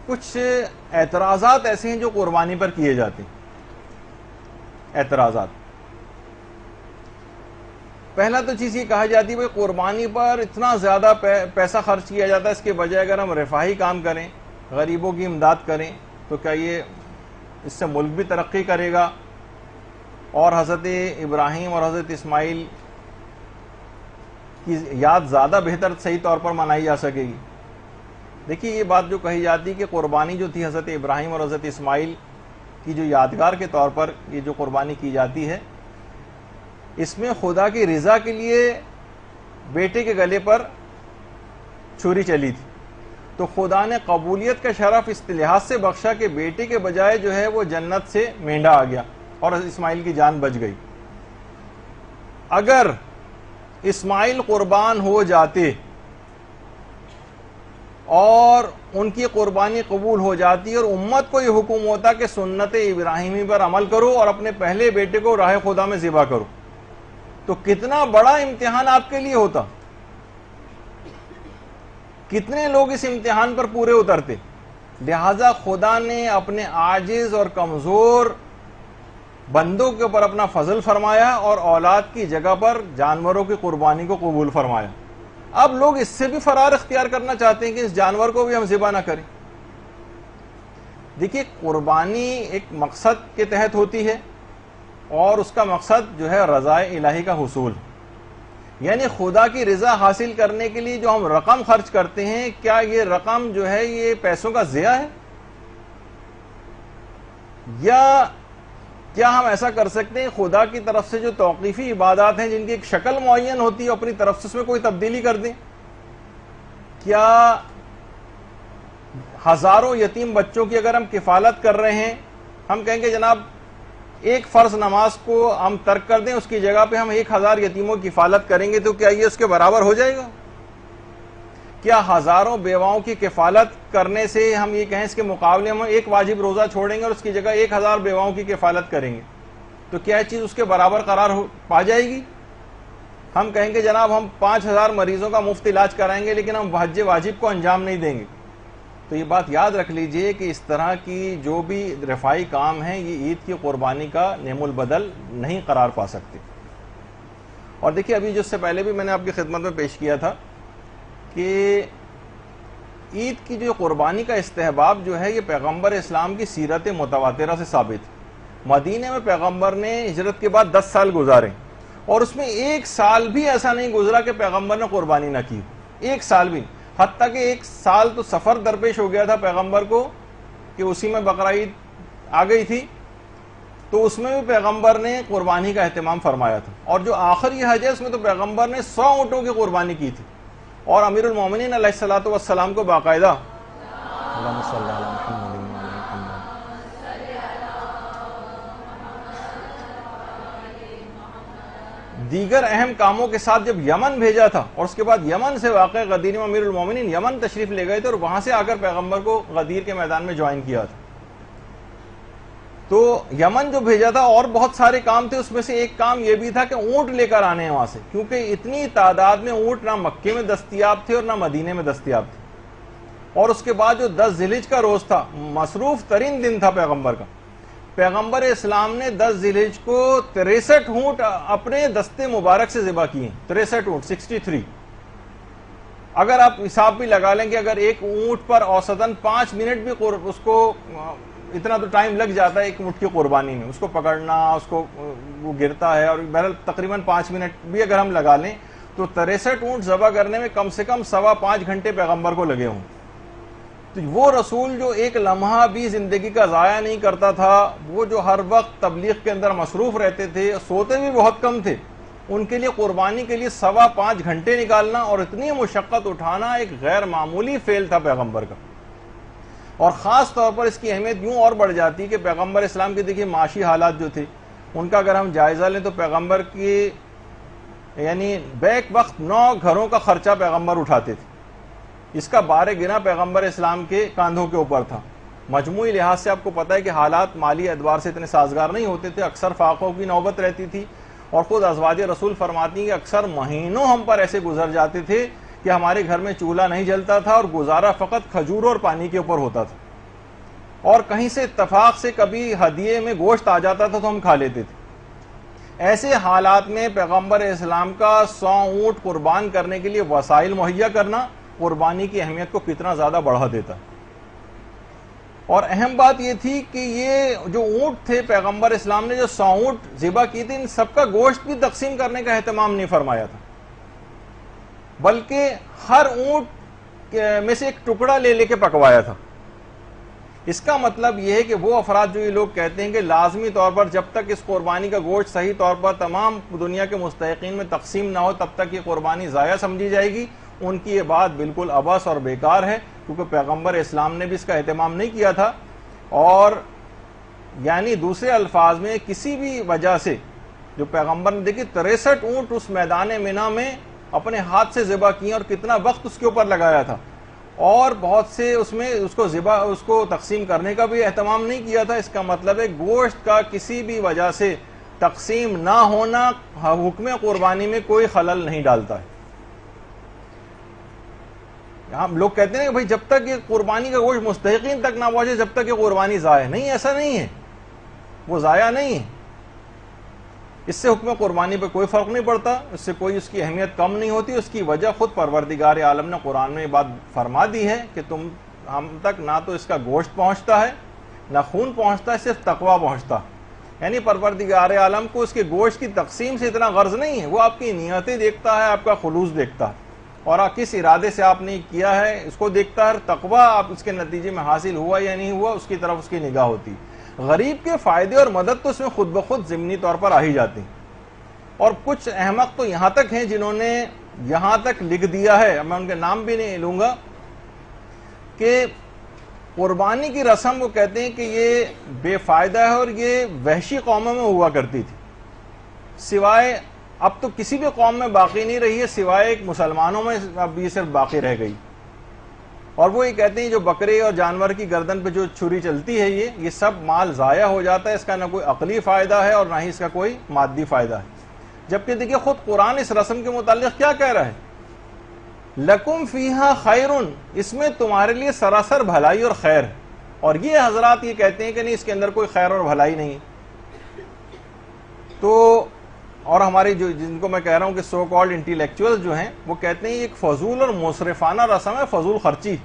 کچھ اعتراضات ایسے ہیں جو قربانی پر کیے جاتے ہیں۔ اعتراضات، پہلا تو چیز یہ کہا جاتی ہے کہ قربانی پر اتنا زیادہ پیسہ خرچ کیا جاتا ہے، اس کے بجائے اگر ہم رفاہی کام کریں، غریبوں کی امداد کریں تو کیا یہ اس سے ملک بھی ترقی کرے گا اور حضرت ابراہیم اور حضرت اسماعیل کی یاد زیادہ بہتر صحیح طور پر منائی جا سکے گی۔ دیکھیے یہ بات جو کہی جاتی کہ قربانی جو تھی حضرت ابراہیم اور حضرت اسماعیل کی جو یادگار کے طور پر یہ جو قربانی کی جاتی ہے، اس میں خدا کی رضا کے لیے بیٹے کے گلے پر چھری چلی تھی، تو خدا نے قبولیت کا شرف اس لحاظ سے بخشا کہ بیٹے کے بجائے جو ہے وہ جنت سے مینڈا آ گیا اور اسماعیل کی جان بچ گئی۔ اگر اسماعیل قربان ہو جاتے اور ان کی قربانی قبول ہو جاتی اور امت کو یہ حکم ہوتا کہ سنت ابراہیمی پر عمل کرو اور اپنے پہلے بیٹے کو راہ خدا میں ذبح کرو، تو کتنا بڑا امتحان آپ کے لیے ہوتا، کتنے لوگ اس امتحان پر پورے اترتے۔ لہذا خدا نے اپنے عاجز اور کمزور بندوں کے اوپر اپنا فضل فرمایا اور اولاد کی جگہ پر جانوروں کی قربانی کو قبول فرمایا۔ اب لوگ اس سے بھی فرار اختیار کرنا چاہتے ہیں کہ اس جانور کو بھی ہم ذبح نہ کریں۔ دیکھیے قربانی ایک مقصد کے تحت ہوتی ہے اور اس کا مقصد جو ہے رضا الہی کا حصول، یعنی خدا کی رضا حاصل کرنے کے لیے جو ہم رقم خرچ کرتے ہیں، کیا یہ رقم جو ہے یہ پیسوں کا ضیاع ہے، یا کیا ہم ایسا کر سکتے ہیں خدا کی طرف سے جو توقیفی عبادات ہیں جن کی ایک شکل معین ہوتی ہے اپنی طرف سے اس میں کوئی تبدیلی کر دیں؟ کیا ہزاروں یتیم بچوں کی اگر ہم کفالت کر رہے ہیں، ہم کہیں گے جناب ایک فرض نماز کو ہم ترک کر دیں، اس کی جگہ پہ ہم 1000 یتیموں کی کفالت کریں گے، تو کیا یہ اس کے برابر ہو جائے گا؟ کیا ہزاروں بیواؤں کی کفالت کرنے سے ہم یہ کہیں اس کے مقابلے میں ایک واجب روزہ چھوڑیں گے اور اس کی جگہ 1000 بیواؤں کی کفالت کریں گے، تو کیا یہ چیز اس کے برابر قرار پا جائے گی؟ ہم کہیں گے جناب ہم 5000 مریضوں کا مفت علاج کرائیں گے لیکن ہم حج واجب کو انجام نہیں دیں گے، تو یہ بات یاد رکھ لیجئے کہ اس طرح کی جو بھی رفاہی کام ہیں یہ عید کی قربانی کا نعم البدل نہیں قرار پا سکتے۔ اور دیکھیے ابھی جو اس سے پہلے بھی میں نے آپ کی خدمت میں پیش کیا تھا کہ عید کی جو قربانی کا استحباب جو ہے یہ پیغمبر اسلام کی سیرت متواترہ سے ثابت ہے۔ مدینے میں پیغمبر نے ہجرت کے بعد 10 سال گزارے اور اس میں ایک سال بھی ایسا نہیں گزرا کہ پیغمبر نے قربانی نہ کی، ایک سال بھی، حتیٰ کہ ایک سال تو سفر درپیش ہو گیا تھا پیغمبر کو کہ اسی میں بقرہ عید آ گئی تھی، تو اس میں بھی پیغمبر نے قربانی کا اہتمام فرمایا تھا، اور جو آخری حج ہے اس میں تو پیغمبر نے 100 اونٹوں کی قربانی کی تھی، اور امیر المومنین علیہ الصلوۃ والسلام کو باقاعدہ اللہم صلی علی محمد دیگر اہم کاموں کے ساتھ جب یمن بھیجا تھا، اور اس کے بعد یمن سے واقع غدیر میں امیر المومنین یمن تشریف لے گئے تھے اور وہاں سے آ کر پیغمبر کو غدیر کے میدان میں جوائن کیا تھا، تو یمن جو بھیجا تھا اور بہت سارے کام تھے، اس میں سے ایک کام یہ بھی تھا کہ اونٹ لے کر آنے ہیں وہاں سے، کیونکہ اتنی تعداد میں اونٹ نہ مکے میں دستیاب تھے اور نہ مدینے میں دستیاب تھے۔ اور اس کے بعد جو 10 ذی الحجہ کا روز تھا، مصروف ترین دن تھا پیغمبر کا، پیغمبر اسلام نے 10 ذی الحجہ کو 63 اونٹ اپنے دستے مبارک سے ذبح کیے، 63 اونٹ، 63۔ اگر آپ حساب بھی لگا لیں کہ اگر ایک اونٹ پر اوسطاً 5 منٹ بھی اس کو اتنا تو ٹائم لگ جاتا ہے ایک اونٹ کی قربانی میں، اس کو پکڑنا، اس کو وہ گرتا ہے، اور بہرحال تقریباً 5 منٹ بھی اگر ہم لگا لیں تو 63 اونٹ ذبح کرنے میں کم سے کم 5.25 گھنٹے پیغمبر کو لگے ہوں۔ تو وہ رسول جو ایک لمحہ بھی زندگی کا ضائع نہیں کرتا تھا، وہ جو ہر وقت تبلیغ کے اندر مصروف رہتے تھے، سوتے بھی بہت کم تھے، ان کے لیے قربانی کے لیے 5.25 گھنٹے نکالنا اور اتنی مشقت اٹھانا ایک غیر معمولی فعل تھا پیغمبر کا۔ اور خاص طور پر اس کی اہمیت یوں اور بڑھ جاتی کہ پیغمبر اسلام کے دیکھیے معاشی حالات جو تھے ان کا اگر ہم جائزہ لیں تو پیغمبر کی یعنی بیک وقت 9 گھروں کا خرچہ پیغمبر اٹھاتے تھے، اس کا بار گنا پیغمبر اسلام کے کاندھوں کے اوپر تھا۔ مجموعی لحاظ سے آپ کو پتہ ہے کہ حالات مالی اعتبار سے اتنے سازگار نہیں ہوتے تھے، اکثر فاقوں کی نوبت رہتی تھی، اور خود ازواج رسول فرماتی ہیں کہ اکثر مہینوں ہم پر ایسے گزر جاتے تھے کہ ہمارے گھر میں چولہا نہیں جلتا تھا اور گزارا فقط کھجور اور پانی کے اوپر ہوتا تھا۔ اور کہیں سے اتفاق سے کبھی ہدیے میں گوشت آ جاتا تھا تو ہم کھا لیتے تھے۔ ایسے حالات میں پیغمبر اسلام کا 100 اونٹ قربان کرنے کے لیے وسائل مہیا کرنا قربانی کی اہمیت کو کتنا زیادہ بڑھا دیتا۔ اور اہم بات یہ تھی کہ یہ جو اونٹ تھے، پیغمبر اسلام نے جو 100 اونٹ ذبح کی تھی، ان سب کا گوشت بھی تقسیم کرنے کا اہتمام نہیں فرمایا تھا، بلکہ ہر اونٹ میں سے ایک ٹکڑا لے لے کے پکوایا تھا۔ اس کا مطلب یہ ہے کہ وہ افراد جو یہ لوگ کہتے ہیں کہ لازمی طور پر جب تک اس قربانی کا گوشت صحیح طور پر تمام دنیا کے مستحقین میں تقسیم نہ ہو تب تک یہ قربانی ضائع سمجھی جائے گی، ان کی یہ بات بالکل عبث اور بیکار ہے، کیونکہ پیغمبر اسلام نے بھی اس کا اہتمام نہیں کیا تھا۔ اور یعنی دوسرے الفاظ میں کسی بھی وجہ سے جو پیغمبر نے دیکھی 63 اونٹ اس میدان مینا میں اپنے ہاتھ سے ذبح کیے اور کتنا وقت اس کے اوپر لگایا تھا، اور بہت سے اس میں اس کو تقسیم کرنے کا بھی اہتمام نہیں کیا تھا۔ اس کا مطلب ہے گوشت کا کسی بھی وجہ سے تقسیم نہ ہونا حکم قربانی میں کوئی خلل نہیں ڈالتا ہے۔ ہم لوگ کہتے ہیں کہ بھئی جب تک یہ قربانی کا گوشت مستحقین تک نہ پہنچے جب تک یہ قربانی ضائع نہیں، ایسا نہیں ہے، وہ ضائع نہیں ہے۔ اس سے حکم قربانی پہ کوئی فرق نہیں پڑتا، اس سے کوئی اس کی اہمیت کم نہیں ہوتی۔ اس کی وجہ خود پروردگار عالم نے قرآن میں یہ بات فرما دی ہے کہ ہم تک نہ تو اس کا گوشت پہنچتا ہے نہ خون پہنچتا ہے، صرف تقویٰ پہنچتا۔ یعنی پروردگار عالم کو اس کے گوشت کی تقسیم سے اتنا غرض نہیں ہے، وہ آپ کی نیتیں دیکھتا ہے، آپ کا خلوص دیکھتا ہے، اور کس ارادے سے آپ نے کیا ہے اس کو دیکھتا ہے۔ تقویٰ آپ اس کے نتیجے میں حاصل ہوا یا نہیں ہوا اس کی طرف اس کی نگاہ ہوتی۔ غریب کے فائدے اور مدد تو اس میں خود بخود ضمنی طور پر آ ہی جاتی ہیں۔ اور کچھ احمق تو یہاں تک ہیں جنہوں نے یہاں تک لکھ دیا ہے، میں ان کے نام بھی نہیں لوں گا، کہ قربانی کی رسم وہ کہتے ہیں کہ یہ بے فائدہ ہے اور یہ وحشی قوموں میں ہوا کرتی تھی، سوائے اب تو کسی بھی قوم میں باقی نہیں رہی ہے، سوائے ایک مسلمانوں میں اب یہ صرف باقی رہ گئی۔ اور وہ یہ کہتے ہیں جو بکرے اور جانور کی گردن پہ جو چھری چلتی ہے یہ سب مال ضائع ہو جاتا ہے، اس کا نہ کوئی عقلی فائدہ ہے اور نہ ہی اس کا کوئی مادی فائدہ ہے۔ جبکہ دیکھیے خود قرآن اس رسم کے متعلق کیا کہہ رہا ہے، لکم فیہا خیرن، اس میں تمہارے لیے سراسر بھلائی اور خیر ہے۔ اور یہ حضرات یہ کہتے ہیں کہ نہیں، اس کے اندر کوئی خیر اور بھلائی نہیں ہے۔ تو اور ہماری جن کو میں کہہ رہا ہوں کہ سو کالڈ انٹیلیکچوئل جو ہیں وہ کہتے ہیں یہ ایک فضول اور مصرفانہ رسم ہے، فضول خرچی۔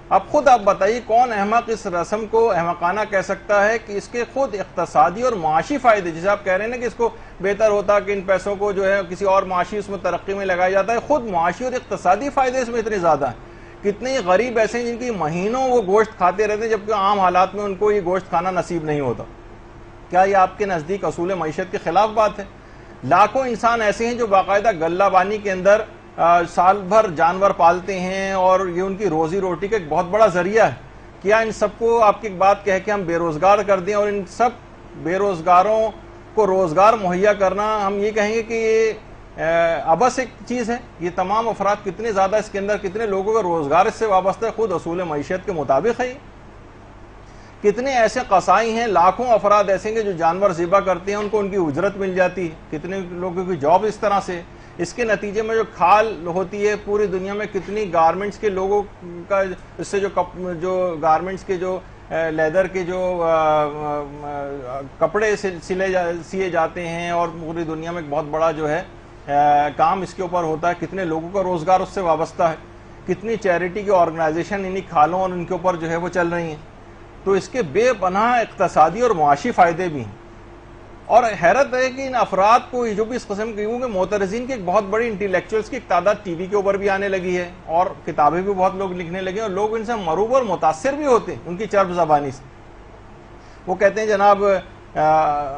اب خود آپ بتائیے کون احمق اس رسم کو احمقانہ کہہ سکتا ہے کہ اس کے خود اقتصادی اور معاشی فائدے، جیسے آپ کہہ رہے ہیں نا کہ اس کو بہتر ہوتا کہ ان پیسوں کو جو ہے کسی اور معاشی اس میں ترقی میں لگایا جاتا ہے، خود معاشی اور اقتصادی فائدے اس میں اتنے زیادہ ہیں۔ کتنے غریب ایسے ہیں جن کی مہینوں وہ گوشت کھاتے رہتے ہیں جبکہ عام حالات میں ان کو یہ گوشت کھانا نصیب نہیں ہوتا۔ کیا یہ آپ کے نزدیک اصول معیشت کے خلاف بات ہے؟ لاکھوں انسان ایسے ہیں جو باقاعدہ غلہ بانی کے اندر سال بھر جانور پالتے ہیں اور یہ ان کی روزی روٹی کا ایک بہت بڑا ذریعہ ہے۔ کیا ان سب کو آپ کی ایک بات کہہ کے ہم بے روزگار کر دیں اور ان سب بے روزگاروں کو روزگار مہیا کرنا ہم یہ کہیں گے کہ یہ عبث ایک چیز ہے؟ یہ تمام افراد کتنے زیادہ اس کے اندر کتنے لوگوں کا روزگار اس سے وابستہ ہے، خود اصول معیشت کے مطابق ہے۔ کتنے ایسے قصائی ہیں، لاکھوں افراد ایسے ہیں جو جانور ذبح کرتے ہیں، ان کو ان کی اجرت مل جاتی ہے، کتنے لوگوں کی جاب اس طرح سے۔ اس کے نتیجے میں جو کھال ہوتی ہے پوری دنیا میں کتنی گارمنٹس کے لوگوں کا، اس سے جو گارمنٹس کے جو لیدر کے جو کپڑے سیے جاتے ہیں اور پوری دنیا میں ایک بہت بڑا جو ہے کام اس کے اوپر ہوتا ہے، کتنے لوگوں کا روزگار اس سے وابستہ ہے، کتنی چیریٹی کی آرگنائزیشن انہی کھالوں اور ان کے اوپر جو ہے وہ چل رہی ہیں۔ تو اس کے بے پناہ اقتصادی اور معاشی فائدے بھی ہیں۔ اور حیرت ہے کہ ان افراد کو جو بھی اس قسم کے کہ معترضین کی ایک بہت بڑی انٹیلیکچوئلس کی ایک تعداد ٹی وی کے اوپر بھی آنے لگی ہے اور کتابیں بھی بہت لوگ لکھنے لگے ہیں، اور لوگ ان سے مروب اور متاثر بھی ہوتے ہیں ان کی چرب زبانی سے۔ وہ کہتے ہیں جناب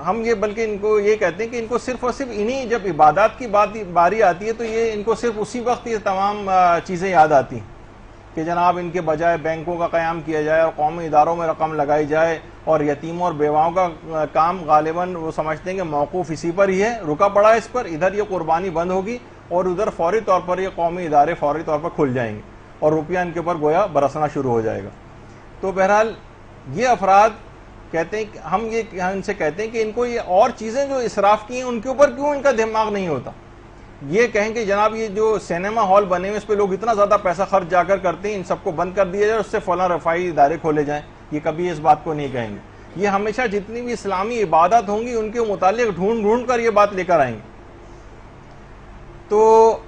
ہم یہ بلکہ ان کو یہ کہتے ہیں کہ ان کو صرف اور صرف انہی جب عبادات کی باری آتی ہے تو یہ ان کو صرف اسی وقت یہ تمام چیزیں یاد آتی ہیں کہ جناب ان کے بجائے بینکوں کا قیام کیا جائے اور قومی اداروں میں رقم لگائی جائے، اور یتیموں اور بیواؤں کا کام غالباً وہ سمجھتے ہیں کہ موقوف اسی پر ہی ہے، رکا پڑا ہے اس پر، ادھر یہ قربانی بند ہوگی اور ادھر فوری طور پر یہ قومی ادارے فوری طور پر کھل جائیں گے اور روپیہ ان کے اوپر گویا برسنا شروع ہو جائے گا۔ تو بہرحال یہ افراد کہتے ہیں کہ ہم ان سے کہتے ہیں کہ ان کو یہ اور چیزیں جو اسراف کی ہیں ان کے اوپر کیوں ان کا دماغ نہیں ہوتا؟ یہ کہیں کہ جناب یہ جو سینما ہال بنے ہوئے اس پہ لوگ اتنا زیادہ پیسہ خرچ جا کر کرتے ہیں، ان سب کو بند کر دیا جائے، اس سے فلاں رفاہی ادارے کھولے جائیں، یہ کبھی اس بات کو نہیں کہیں گے. یہ ہمیشہ جتنی بھی اسلامی عبادت ہوں گی ان کے متعلق ڈھونڈ کر یہ بات لے کر آئیں گے. تو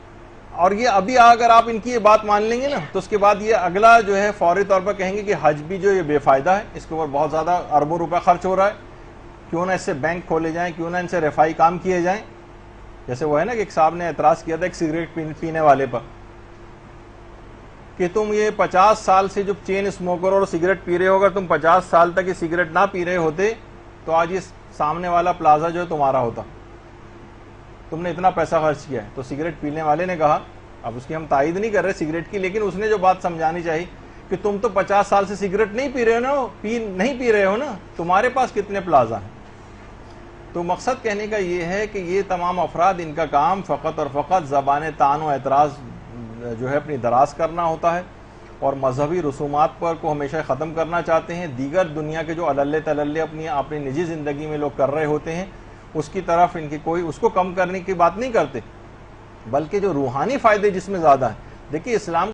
اور یہ ابھی اگر آپ ان کی یہ بات مان لیں گے نا تو اس کے بعد یہ اگلا جو ہے فوری طور پر کہیں گے کہ حج بھی جو یہ بے فائدہ ہے, اس کے اوپر بہت زیادہ اربوں روپے خرچ ہو رہا ہے, کیوں نہ اس سے بینک کھولے جائیں, کیوں نہ ان سے رفائی کام کیے جائیں. جیسے وہ ہے نا کہ ایک صاحب نے اعتراض کیا تھا ایک سگریٹ پینے والے پر کہ تم یہ 50 سال سے جو چین اسموکر اور سگریٹ پی رہے ہو, اگر تم 50 سال تک یہ سگریٹ نہ پی رہے ہوتے تو آج یہ سامنے والا پلازا جو ہے تمہارا ہوتا, تم نے اتنا پیسہ خرچ کیا ہے. تو سگریٹ پینے والے نے کہا, اب اس کی ہم تائید نہیں کر رہے سگریٹ کی, لیکن اس نے جو بات سمجھانی چاہیے کہ تم تو 50 سال سے سگریٹ نہیں پی رہے ہو نا, تمہارے پاس کتنے پلازا ہیں. تو مقصد کہنے کا یہ ہے کہ یہ تمام افراد ان کا کام فقط اور فقط زبان طعن و اعتراض جو ہے اپنی دراز کرنا ہوتا ہے, اور مذہبی رسومات پر کو ہمیشہ ختم کرنا چاہتے ہیں. دیگر دنیا کے جو عللے تللے اپنی نجی زندگی میں لوگ کر رہے ہوتے ہیں اس کی طرف ان کی کوئی اس کو کم کرنے کی بات نہیں کرتے, بلکہ جو روحانی فائدے جس میں زیادہ ہیں. دیکھیے اسلام